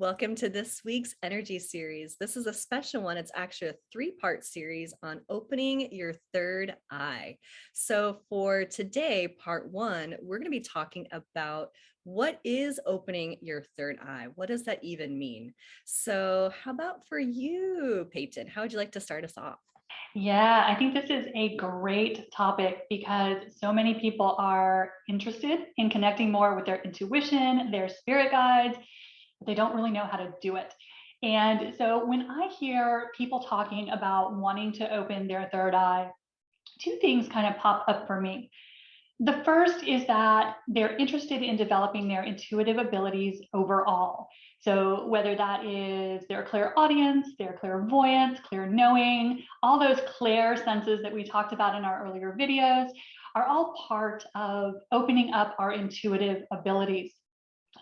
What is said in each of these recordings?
Welcome to this week's energy series. This is a special one. It's actually a three-part series on opening your third eye. So for today, part one, we're going to be talking about what is opening your third eye? What does that even mean? So how about for you, Peyton? How would you like to start us off? Yeah, I think this is a great topic because so many people are interested in connecting more with their intuition, their spirit guides, but they don't really know how to do it. And so when I hear people talking about wanting to open their third eye, two things kind of pop up for me. The first is that they're interested in developing their intuitive abilities overall. So whether that is their clairaudience, their clairvoyance, clear knowing, all those clair senses that we talked about in our earlier videos are all part of opening up our intuitive abilities.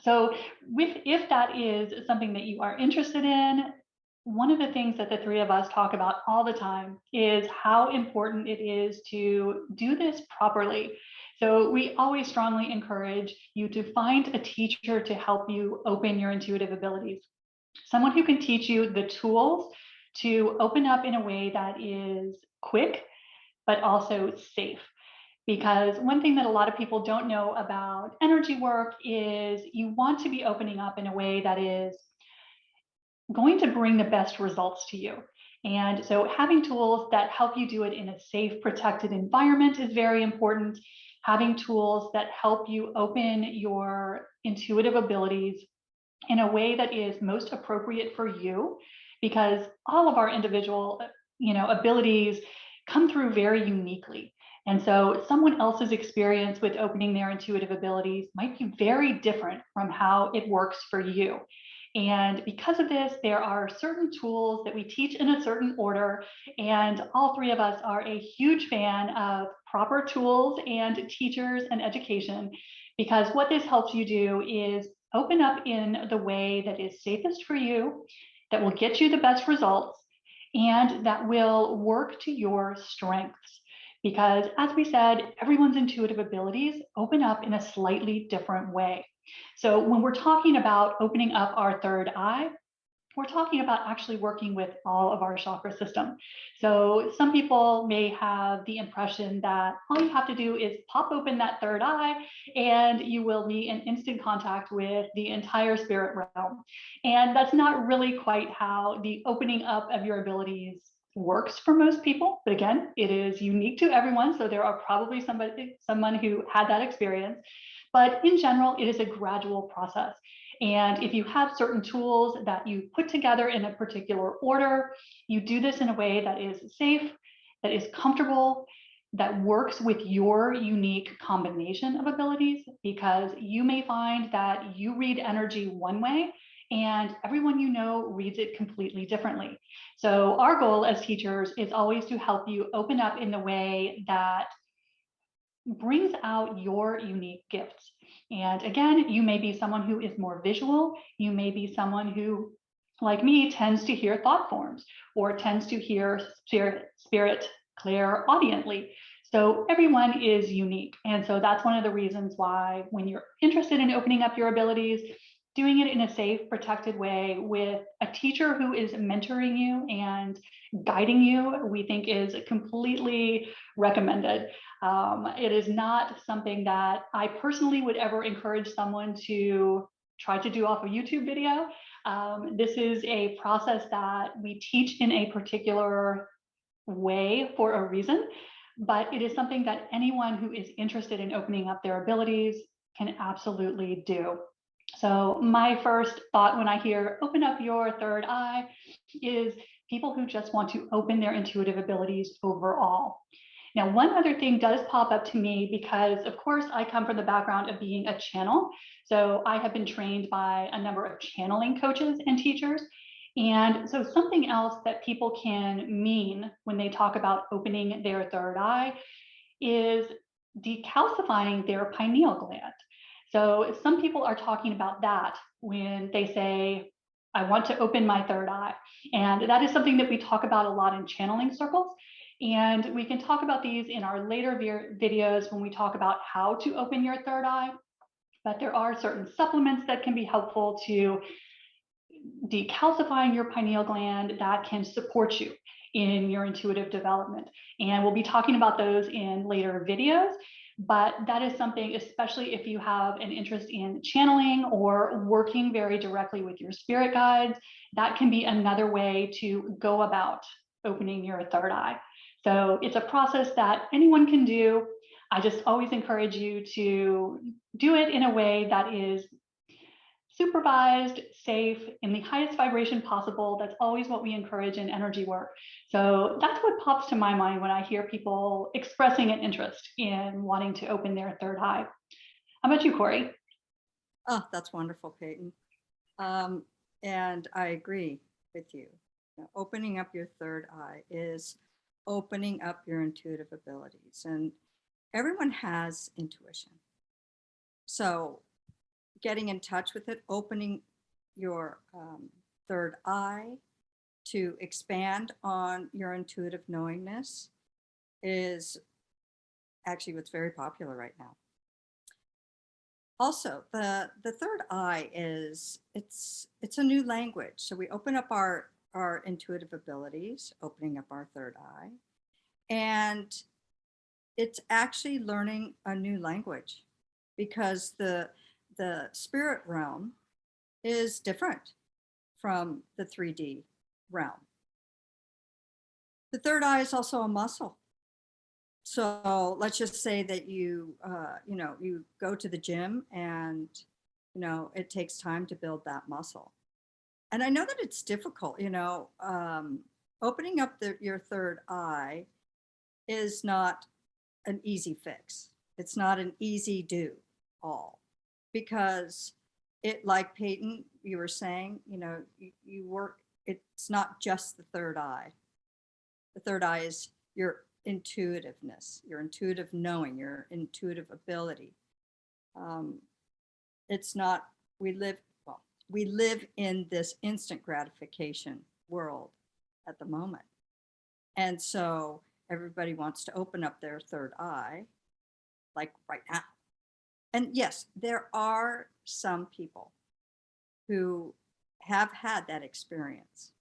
So if that is something that you are interested in, one of the things that the three of us talk about all the time is how important it is to do this properly. So we always strongly encourage you to find a teacher to help you open your intuitive abilities. Someone who can teach you the tools to open up in a way that is quick, but also safe. Because one thing that a lot of people don't know about energy work is you want to be opening up in a way that is going to bring the best results to you. And so having tools that help you do it in a safe, protected environment is very important. Having tools that help you open your intuitive abilities in a way that is most appropriate for you, because all of our individual, abilities come through very uniquely. And so someone else's experience with opening their intuitive abilities might be very different from how it works for you. And because of this, there are certain tools that we teach in a certain order. And all three of us are a huge fan of proper tools and teachers and education, because what this helps you do is open up in the way that is safest for you, that will get you the best results, and that will work to your strengths. Because as we said, everyone's intuitive abilities open up in a slightly different way. So when we're talking about opening up our third eye, we're talking about actually working with all of our chakra system. So some people may have the impression that all you have to do is pop open that third eye and you will be in instant contact with the entire spirit realm. And that's not really quite how the opening up of your abilities works for most people. But again, it is unique to everyone. So there are probably someone who had that experience. But in general, it is a gradual process. And if you have certain tools that you put together in a particular order, you do this in a way that is safe, that is comfortable, that works with your unique combination of abilities, because you may find that you read energy one way and everyone you know reads it completely differently. So our goal as teachers is always to help you open up in the way that brings out your unique gifts. And again, you may be someone who is more visual. You may be someone who, like me, tends to hear thought forms or tends to hear spirit clairaudiently. So everyone is unique. And so that's one of the reasons why when you're interested in opening up your abilities, doing it in a safe, protected way with a teacher who is mentoring you and guiding you, we think is completely recommended. It is not something that I personally would ever encourage someone to try to do off a YouTube video. This is a process that we teach in a particular way for a reason, but it is something that anyone who is interested in opening up their abilities can absolutely do. So my first thought when I hear open up your third eye is people who just want to open their intuitive abilities overall. Now, one other thing does pop up to me because, of course, I come from the background of being a channel. So I have been trained by a number of channeling coaches and teachers. And so something else that people can mean when they talk about opening their third eye is decalcifying their pineal gland. So some people are talking about that when they say, I want to open my third eye. And that is something that we talk about a lot in channeling circles. And we can talk about these in our later videos when we talk about how to open your third eye. But there are certain supplements that can be helpful to decalcifying your pineal gland that can support you in your intuitive development. And we'll be talking about those in later videos. But that is something, especially if you have an interest in channeling or working very directly with your spirit guides, that can be another way to go about opening your third eye. So it's a process that anyone can do. I just always encourage you to do it in a way that is supervised, safe, in the highest vibration possible. That's always what we encourage in energy work. So that's what pops to my mind when I hear people expressing an interest in wanting to open their third eye. How about you, Corey? Oh, that's wonderful, Peyton. And I agree with you. Opening up your third eye is opening up your intuitive abilities. And everyone has intuition. So getting in touch with it, opening your third eye to expand on your intuitive knowingness is actually what's very popular right now. Also, the third eye is it's a new language. So we open up our intuitive abilities, opening up our third eye, and it's actually learning a new language, because the spirit realm is different from the 3D realm. The third eye is also a muscle. So let's just say that you go to the gym, and it takes time to build that muscle. And I know that it's difficult. Opening up your third eye is not an easy fix. It's not an easy do all, because it, like Peyton, you were saying, you work. It's not just the third eye. The third eye is your intuitiveness, your intuitive knowing, your intuitive ability. It's not, we live in this instant gratification world at the moment. And so everybody wants to open up their third eye, like right now. And yes, there are some people who have had that experience,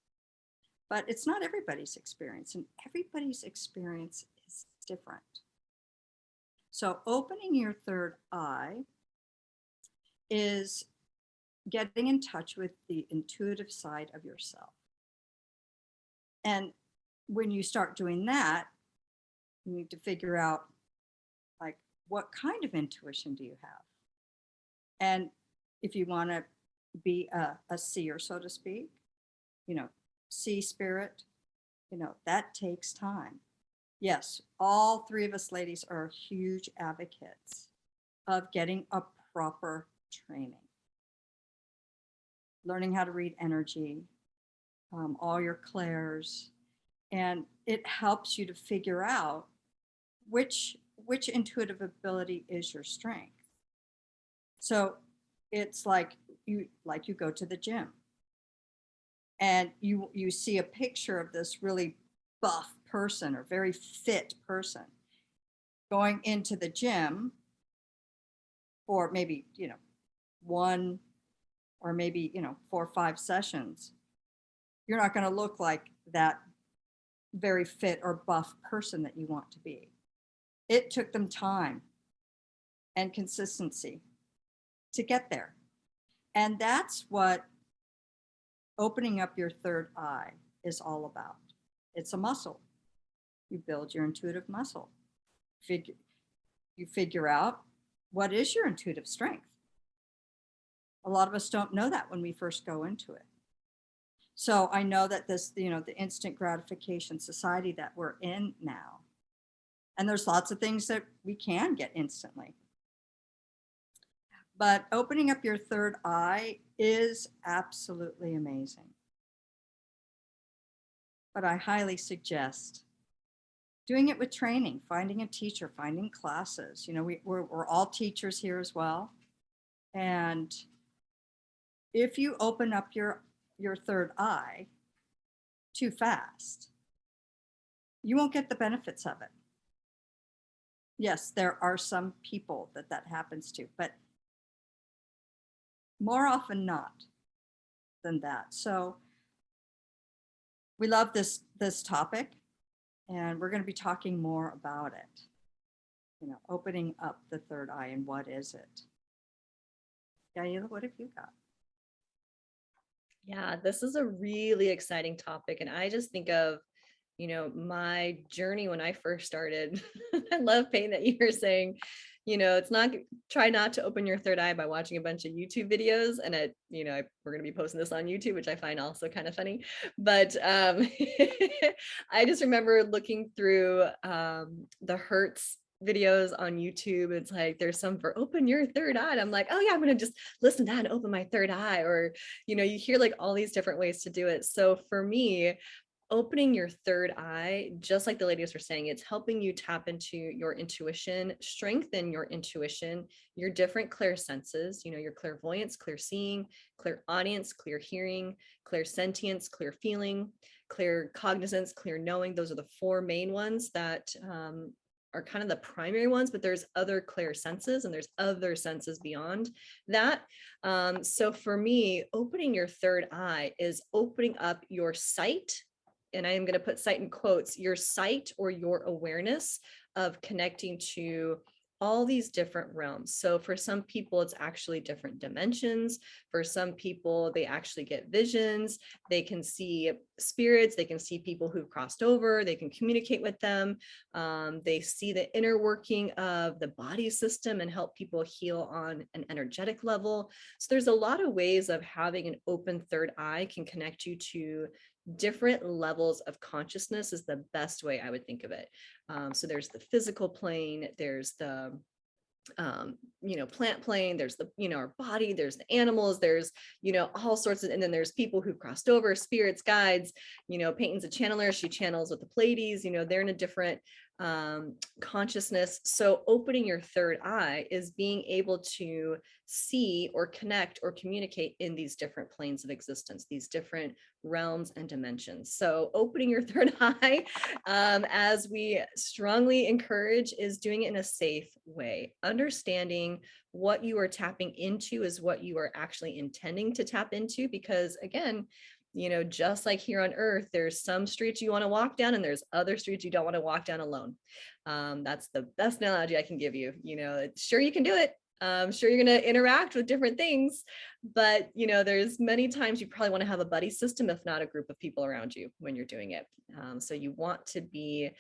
but it's not everybody's experience, and everybody's experience is different. So opening your third eye is getting in touch with the intuitive side of yourself. And when you start doing that, you need to figure out, like, what kind of intuition do you have? And if you want to be a seer, so to speak, see spirit, that takes time. Yes, all three of us ladies are huge advocates of getting a proper training. Learning how to read energy, all your clairs, and it helps you to figure out which intuitive ability is your strength. So it's like you go to the gym, and you see a picture of this really buff person or very fit person going into the gym for maybe one or maybe 4 or 5 sessions. You're not going to look like that very fit or buff person that you want to be. It took them time and consistency to get there. And that's what opening up your third eye is all about. It's a muscle. You build your intuitive muscle. You figure out what is your intuitive strength. A lot of us don't know that when we first go into it. So I know that this, the instant gratification society that we're in now, and there's lots of things that we can get instantly. But opening up your third eye is absolutely amazing. But I highly suggest doing it with training, finding a teacher, finding classes. We're all teachers here as well. And if you open up your third eye too fast, you won't get the benefits of it. Yes, there are some people that happens to, but more often not, than that. So we love this topic, and we're going to be talking more about it. Opening up the third eye, and what is it? Yaila, what have you got? Yeah, this is a really exciting topic. And I just think of, my journey when I first started. I love, Peyton, that you were saying, it's not, try not to open your third eye by watching a bunch of YouTube videos. And we're going to be posting this on YouTube, which I find also kind of funny. But I just remember looking through the Hertz videos on YouTube. It's like, there's some for open your third eye. And I'm like, oh yeah, I'm going to just listen to that and open my third eye. Or, you hear like all these different ways to do it. So for me, opening your third eye, just like the ladies were saying, it's helping you tap into your intuition, strengthen your intuition, your different clear senses, your clairvoyance, clear seeing, clear audience, clear hearing, clear sentience, clear feeling, clear cognizance, clear knowing. Those are the four main ones that are kind of the primary ones, but there's other clear senses and there's other senses beyond that. So for me, opening your third eye is opening up your sight, and I am going to put sight in quotes, your sight or your awareness of connecting to all these different realms. So for some people, it's actually different dimensions. For some people, they actually get visions. They can see spirits. They can see people who've crossed over. They can communicate with them. They see the inner working of the body system and help people heal on an energetic level. So there's a lot of ways of having an open third eye can connect you to different levels of consciousness is the best way I would think of it. So there's the physical plane, there's the plant plane, there's the, our body, there's the animals, there's, all sorts of, and then there's people who crossed over, spirits, guides, Peyton's a channeler. She channels with the Pleiades, they're in a different consciousness. So opening your third eye is being able to see or connect or communicate in these different planes of existence, these different realms and dimensions. So opening your third eye, as we strongly encourage, is doing it in a safe way. Understanding what you are tapping into is what you are actually intending to tap into, because again, just like here on earth, there's some streets you want to walk down and there's other streets you don't want to walk down alone. That's the best analogy I can give you. Sure, you can do it. I'm sure you're going to interact with different things, but there's many times you probably want to have a buddy system, if not a group of people around you when you're doing it. So you want to be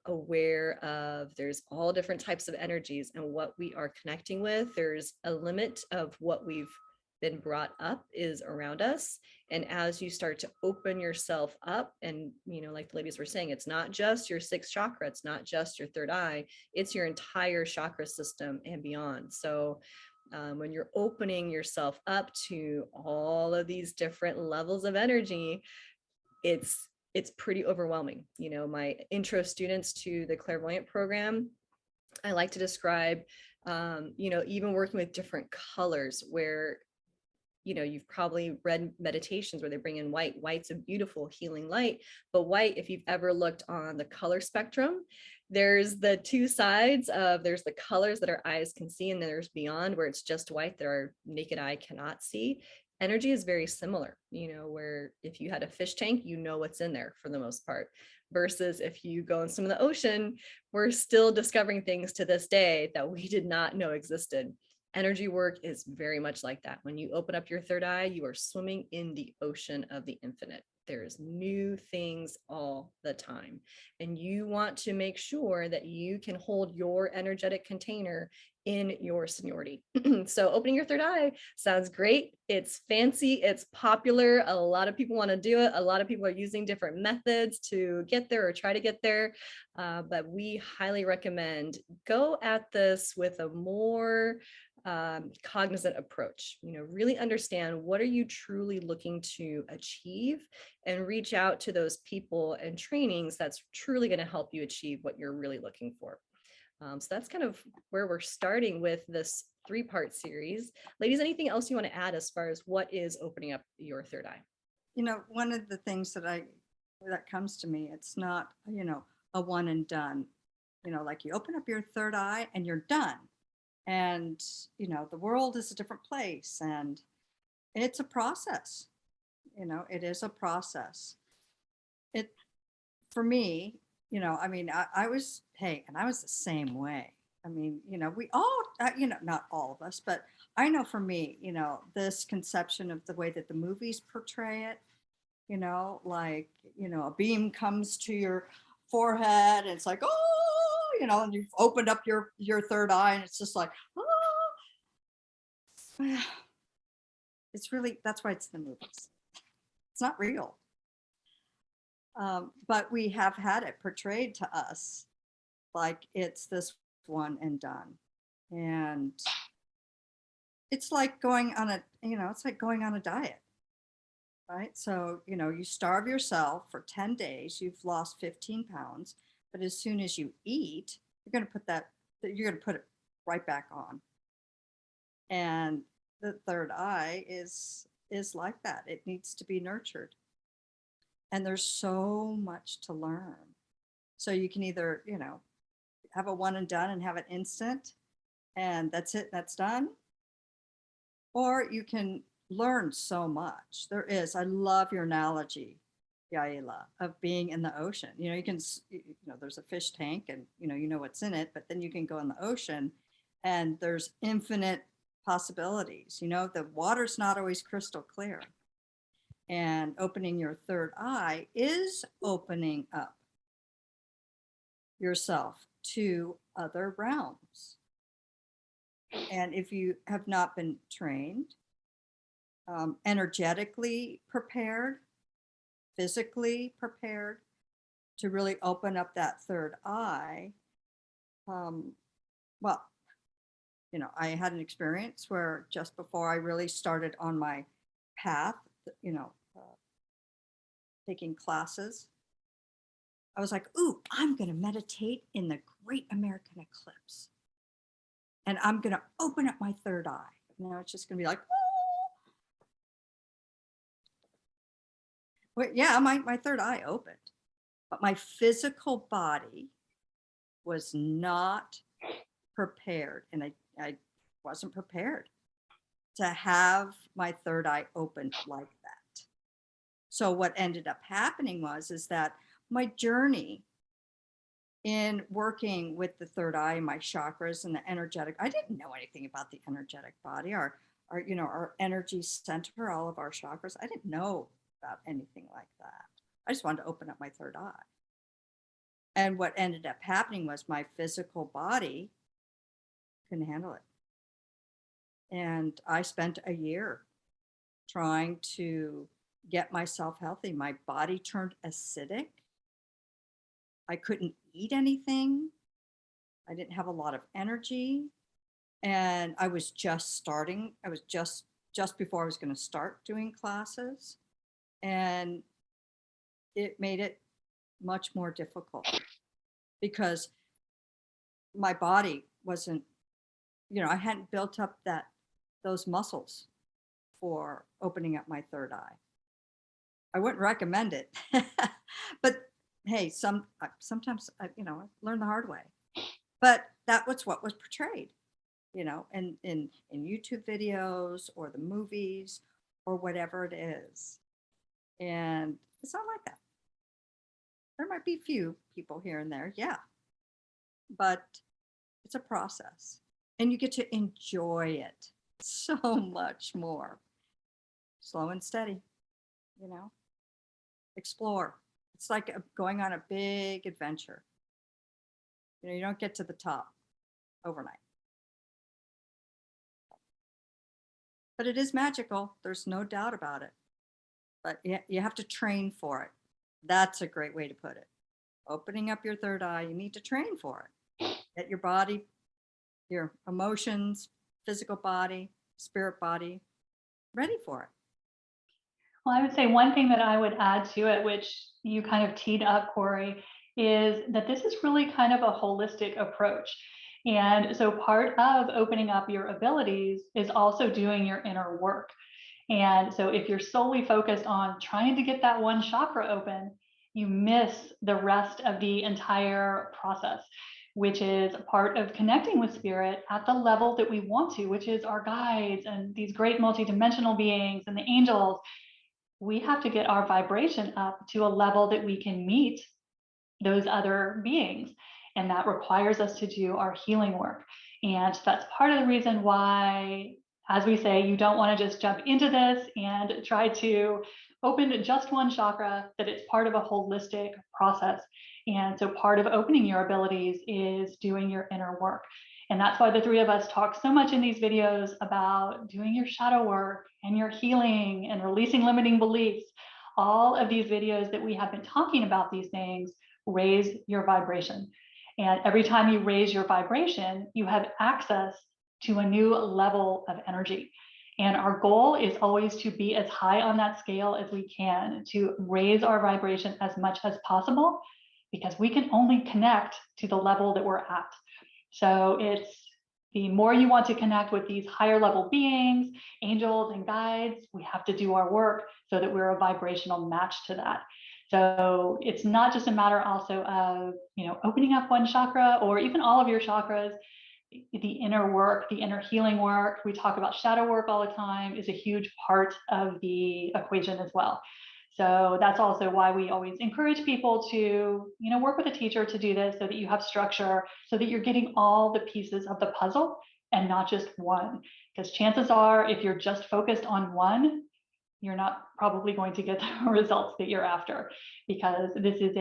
aware of, there's all different types of energies and what we are connecting with. There's a limit of what we've been brought up is around us. And as you start to open yourself up, and like the ladies were saying, it's not just your sixth chakra, it's not just your third eye, it's your entire chakra system and beyond. So when you're opening yourself up to all of these different levels of energy, it's pretty overwhelming. My intro students to the clairvoyant program, I like to describe even working with different colors, where you've probably read meditations where they bring in white. White's a beautiful healing light, but white, if you've ever looked on the color spectrum, there's the two sides of, there's the colors that our eyes can see, and then there's beyond, where it's just white that our naked eye cannot see. Energy is very similar, where if you had a fish tank, what's in there for the most part, versus if you go in some of the ocean, we're still discovering things to this day that we did not know existed. Energy work is very much like that. When you open up your third eye, you are swimming in the ocean of the infinite. There's new things all the time. And you want to make sure that you can hold your energetic container in your seniority. So opening your third eye sounds great. It's fancy. It's popular. A lot of people want to do it. A lot of people are using different methods to get there or try to get there. But we highly recommend go at this with a more cognizant approach. Really understand, what are you truly looking to achieve, and reach out to those people and trainings that's truly going to help you achieve what you're really looking for. So that's kind of where we're starting with this 3-part series. Ladies, anything else you want to add as far as what is opening up your third eye? One of the things that comes to me, it's not, a one and done. Like you open up your third eye and you're done. And, the world is a different place. And it's a process. It is a process. It For me, I mean, I was, hey, and I was the same way. I mean, we all, not all of us, but I know for me, this conception of the way that the movies portray it, like, a beam comes to your forehead and it's like, oh, and you've opened up your third eye and it's just like, oh, it's really, that's why it's the movies. It's not real. But we have had it portrayed to us like it's this one and done. And it's like going on it's like going on a diet, right? So, you starve yourself for 10 days, you've lost 15 pounds, but as soon as you eat, you're going to put it right back on. And the third eye is like that. It needs to be nurtured. And there's so much to learn. So you can either, have a one and done and have it instant and that's it, that's done. Or you can learn so much. I love your analogy, Yaila, of being in the ocean. There's a fish tank and, you know what's in it, but then you can go in the ocean and there's infinite possibilities. The water's not always crystal clear. And opening your third eye is opening up yourself to other realms. And if you have not been trained, energetically prepared, physically prepared to really open up that third eye, well, I had an experience where just before I really started on my path, taking classes, I was like, ooh, I'm going to meditate in the Great American Eclipse. And I'm going to open up my third eye. It's just going to be like, oh. Well, yeah, my third eye opened. But my physical body was not prepared. And I wasn't prepared to have my third eye opened like that. So what ended up happening is that my journey in working with the third eye, my chakras and the energetic, I didn't know anything about the energetic body, our energy center, all of our chakras. I didn't know about anything like that. I just wanted to open up my third eye. And what ended up happening was my physical body couldn't handle it. And I spent a year trying to get myself healthy. My body turned acidic. I couldn't eat anything. I didn't have a lot of energy. And I was just starting. I was just before I was going to start doing classes. And it made it much more difficult because my body wasn't, I hadn't built up those muscles for opening up my third eye. I wouldn't recommend it, but hey, sometimes I learn the hard way. But that was what was portrayed, in YouTube videos or the movies or whatever it is. And it's not like that. There might be few people here and there, yeah, but it's a process, and you get to enjoy it so much more. Slow and steady, explore. It's like going on a big adventure. You don't get to the top overnight. But it is magical. There's no doubt about it. But you have to train for it. That's a great way to put it. Opening up your third eye, you need to train for it. Get your body, your emotions, physical body, spirit body ready for it. Well, I would say one thing that I would add to it, which you kind of teed up, Corey, is that this is really kind of a holistic approach. And so part of opening up your abilities is also doing your inner work. And so if you're solely focused on trying to get that one chakra open, you miss the rest of the entire process. which is a part of connecting with spirit at the level that we want to, which is our guides and these great multidimensional beings and the angels. We have to get our vibration up to a level that we can meet those other beings. And that requires us to do our healing work. And that's part of the reason why, as we say, you don't want to just jump into this and try to open just one chakra, that it's part of a holistic process. And so part of opening your abilities is doing your inner work. And that's why the three of us talk so much in these videos about doing your shadow work and your healing and releasing limiting beliefs. All of these videos that we have been talking about these things raise your vibration. And every time you raise your vibration, you have access to a new level of energy. And our goal is always to be as high on that scale as we can, to raise our vibration as much as possible, because we can only connect to the level that we're at. So it's the more you want to connect with these higher level beings, angels and guides, we have to do our work so that we're a vibrational match to that. So it's not just a matter also of, opening up one chakra or even all of your chakras. The inner work, the inner healing work, we talk about shadow work all the time, is a huge part of the equation as well. So that's also why we always encourage people to, work with a teacher to do this so that you have structure, so that you're getting all the pieces of the puzzle and not just one. Because chances are, if you're just focused on one, you're not probably going to get the results that you're after, because this is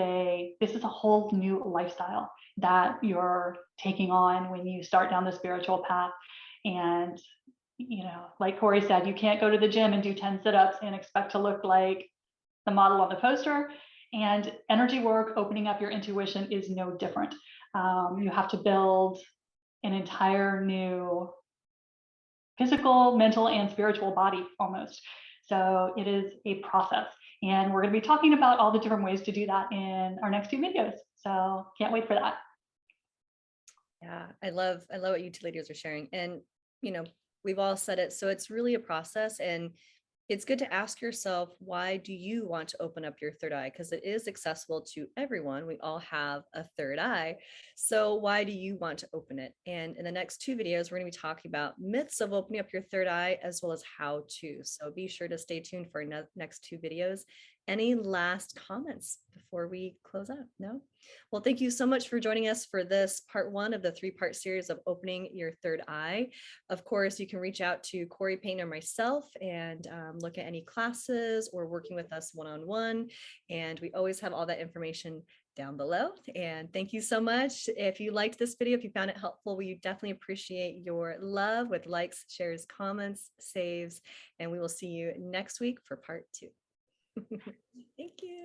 a whole new lifestyle that you're taking on when you start down the spiritual path. And like Corey said, you can't go to the gym and do 10 sit-ups and expect to look like the model on the poster. And energy work, opening up your intuition, is no different. You have to build an entire new physical, mental, and spiritual body almost. So it is a process. And we're going to be talking about all the different ways to do that in our next two videos. So can't wait for that. Yeah, I love what you two ladies are sharing. And, we've all said it. So it's really a process. And it's good to ask yourself, why do you want to open up your third eye? Because it is accessible to everyone. We all have a third eye. So why do you want to open it? And in the next two videos, we're going to be talking about myths of opening up your third eye, as well as how to. So be sure to stay tuned for our next two videos. Any last comments before we close out? No? Well, thank you so much for joining us for this part one of the three-part series of opening your third eye. Of course, you can reach out to Corey, Peyton, or myself and look at any classes or working with us one-on-one. And we always have all that information down below. And thank you so much. If you liked this video, if you found it helpful, we definitely appreciate your love with likes, shares, comments, saves, and we will see you next week for part two. Thank you.